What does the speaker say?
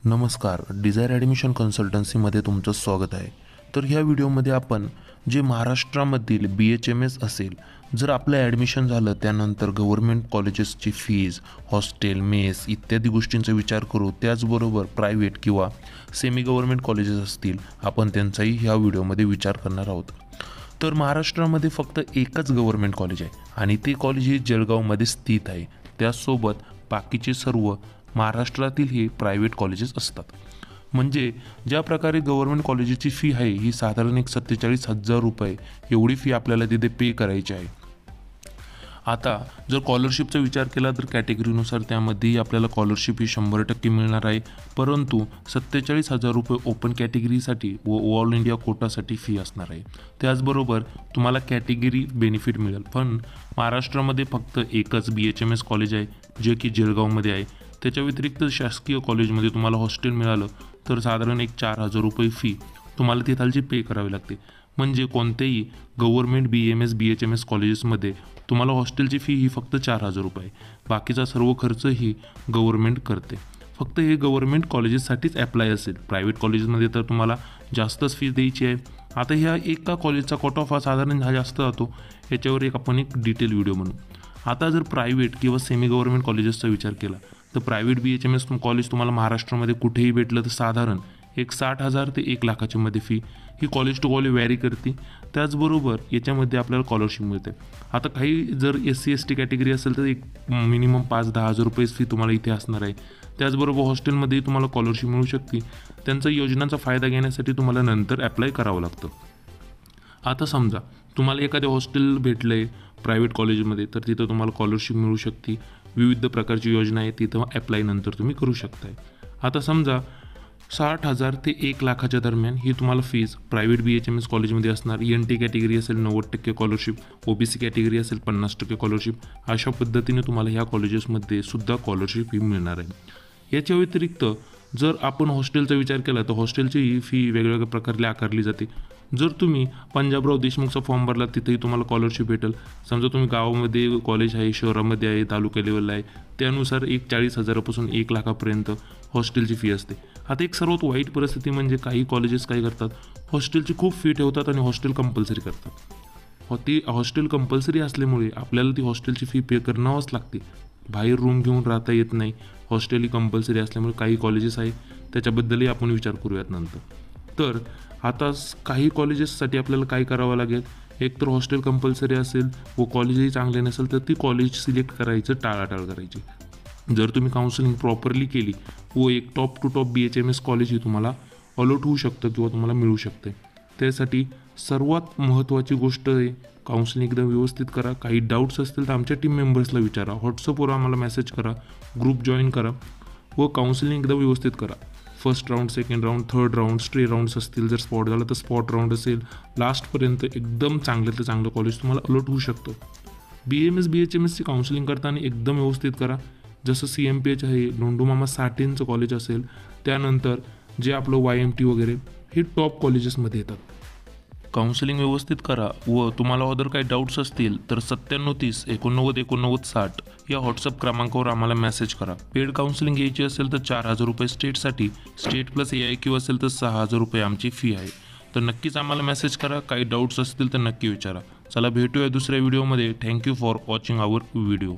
नमस्कार, Dzire admission कन्सल्टन्सीमध्ये तुमचं स्वागत आहे. तर ह्या व्हिडिओमध्ये आपण जे महाराष्ट्रामधील BHMS असेल, जर आपलं ॲडमिशन झालं त्यानंतर गव्हर्मेंट कॉलेजेसची फीज, हॉस्टेल, मेस इत्यादी गोष्टींचा विचार करू. त्याचबरोबर प्रायव्हेट किंवा सेमी गव्हर्मेंट कॉलेजेस असतील, आपण त्यांचाही ह्या व्हिडिओमध्ये विचार करणार आहोत. तर महाराष्ट्रामध्ये फक्त एकच गव्हर्मेंट कॉलेज आहे आणि ते कॉलेज हे जळगावमध्ये स्थित आहे. त्याचसोबत बाकीचे सर्व महाराष्ट्रातील हे प्रायव्हेट कॉलेजेस असतात. म्हणजे ज्या प्रकारे गव्हर्मेंट कॉलेजेसची फी आहे ही साधारण एक 47,000 रुपये एवढी फी आपल्याला तिथे पे करायची आहे. आता जर स्कॉलरशिपचा विचार केला तर कॅटेगरीनुसार त्यामध्येही आपल्याला स्कॉलरशिप ही 100% मिळणार आहे. परंतु 47,000 रुपये ओपन कॅटेगरीसाठी व ऑल इंडिया कोटासाठी फी असणार आहे. त्याचबरोबर तुम्हाला कॅटेगरी बेनिफिट मिळेल. पण महाराष्ट्रामध्ये फक्त एकच BHMS कॉलेज आहे जे की जळगावमध्ये आहे. त्याच्या व्यतिरिक्त शासकीय कॉलेजमध्ये तुम्हाला हॉस्टेल मिळालं तर साधारण एक 4,000 रुपये फी तुम्हाला तिथालची पे करावी लागते. म्हणजे कोणत्याही गव्हर्मेंट BHMS कॉलेजेसमध्ये तुम्हाला हॉस्टेलची फी ही फक्त 4,000 रुपये. बाकीचा सर्व खर्च ही गव्हर्मेंट करते. फक्त हे गव्हर्मेंट कॉलेजेससाठीच ॲप्लाय असेल. प्रायव्हेट कॉलेजेसमध्ये तर तुम्हाला जास्तच फी द्यायची आहे. आता ह्या एका कॉलेजचा कट ऑफ हा साधारण जास्त जातो. याच्यावर आपण एक डिटेल व्हिडिओ बनवू. आता जर प्रायव्हेट किंवा सेमी गव्हर्मेंट कॉलेजेसचा विचार केला तर प्रायव्हेट BHMS कॉलेज तुम्हाला महाराष्ट्रामध्ये कुठेही भेटलं तर साधारण एक 60,000 ते 1,00,000ची मध्ये फी ही कॉलेज टू कॉलेज व्हॅरी करते. त्याचबरोबर याच्यामध्ये आपल्याला स्कॉलरशिप मिळते. आता काही जर SC/ST कॅटेगरी असेल तर एक मिनिमम 5-10,000 रुपये फी तुम्हाला इथे असणार आहे. त्याचबरोबर हॉस्टेलमध्येही तुम्हाला स्कॉलरशिप मिळू शकते. त्यांचा योजनांचा फायदा घेण्यासाठी तुम्हाला नंतर ॲप्लाय करावं लागतं. आता समजा तुम्हाला एखादे हॉस्टेल भेटलं आहे प्रायव्हेट कॉलेजमध्ये तर तिथं तुम्हाला स्कॉलरशिप मिळू शकते. विविध प्रकारची योजना आहे तिथं ॲप्लाय नंतर तुम्ही करू शकताय. आता समजा 60,000 ते 1,00,000च्या दरम्यान ही तुम्हाला फीज प्रायव्हेट BHMS कॉलेजमध्ये असणार. NT कॅटेगरी असेल 90% स्कॉलरशिप, OBC कॅटेगरी असेल 50% स्कॉलरशिप. अशा पद्धतीने तुम्हाला ह्या कॉलेजेसमध्ये सुद्धा स्कॉलरशिप ही मिळणार आहे. याच्या व्यतिरिक्त जर आपण हॉस्टेलचा विचार केला तर हॉस्टेलची ही फी वेगवेगळ्या प्रकारे आकारली जाते. जर तुम्ही पंजाबराव देशमुखचा फॉर्म भरला तिथेही तुम्हाला स्कॉलरशिप भेटेल. समजा तुम्ही गावामध्ये कॉलेज आहे, शहरामध्ये आहे, तालुका लेवलला आहे, त्यानुसार एक 40,000पासून 1,00,000पर्यंत हॉस्टेलची फी असते. आता एक सर्वात वाईट परिस्थिती म्हणजे काही कॉलेजेस काय करतात, हॉस्टेलची खूप फी ठेवतात आणि हॉस्टेल कंपल्सरी करतात. ती हॉस्टेल कंपल्सरी असल्यामुळे आपल्याला ती हॉस्टेलची फी पे करावंच लागते. बाहेर रूम घेऊन राहता येत नाही. हॉस्टेल ही कंपल्सरी असल्यामुळे काही कॉलेजेस आहे त्याच्याबद्दलही आपण विचार करूयात नंतर. तर आता काही कॉलेजेससाठी आपल्याला काय करावं लागेल, एक तर हॉस्टेल कंपल्सरी असेल व कॉलेजही चांगले नसेल तर ती कॉलेज सिलेक्ट करायचं टाळाटाळ करायची. जर तुम्ही काउन्सिलिंग प्रॉपरली केली व एक top to top BHMS college ही तुम्हाला अलॉट होऊ शकतं किंवा तुम्हाला मिळू शकते. त्यासाठी सर्वात महत्त्वाची गोष्ट आहे काउन्सिलिंग एकदम व्यवस्थित करा. काही डाऊट्स असतील तर आमच्या टीम मेंबर्सला विचारा, व्हॉट्सअपवर आम्हाला मेसेज करा, ग्रुप जॉईन करा व काउन्सिलिंग एकदम व्यवस्थित करा. First round, second round, third round, stray rounds असतील. जर स्पॉट झाला तर स्पॉट राऊंड असेल. लास्टपर्यंत एकदम चांगल्यातलं चांगलं कॉलेज तुम्हाला अलॉट होऊ शकतं. BHMSची काउन्सिलिंग करताना एकदम व्यवस्थित करा. जसं CMPH आहे, लोंढूमामा साठेंचं कॉलेज असेल, त्यानंतर जे आपलं YMT वगैरे हे टॉप कॉलेजेसमध्ये येतात. काउन्सिलिंग व्यवस्थित करा व तुम्हाला अदर काही डाऊट्स असतील तर 9730 89 89 60 या व्हॉट्सअप क्रमांकावर आम्हाला मेसेज करा. पेड काउन्सिलिंग घ्यायची असेल तर 4,000 रुपये स्टेटसाठी, स्टेट प्लस AIQ असेल तर 6,000 रुपये आमची फी आहे. तर नक्कीच आम्हाला मेसेज करा. काही डाऊट्स असतील तर नक्की विचारा. चला भेटूया दुसऱ्या व्हिडिओमध्ये. Thank you for watching our video.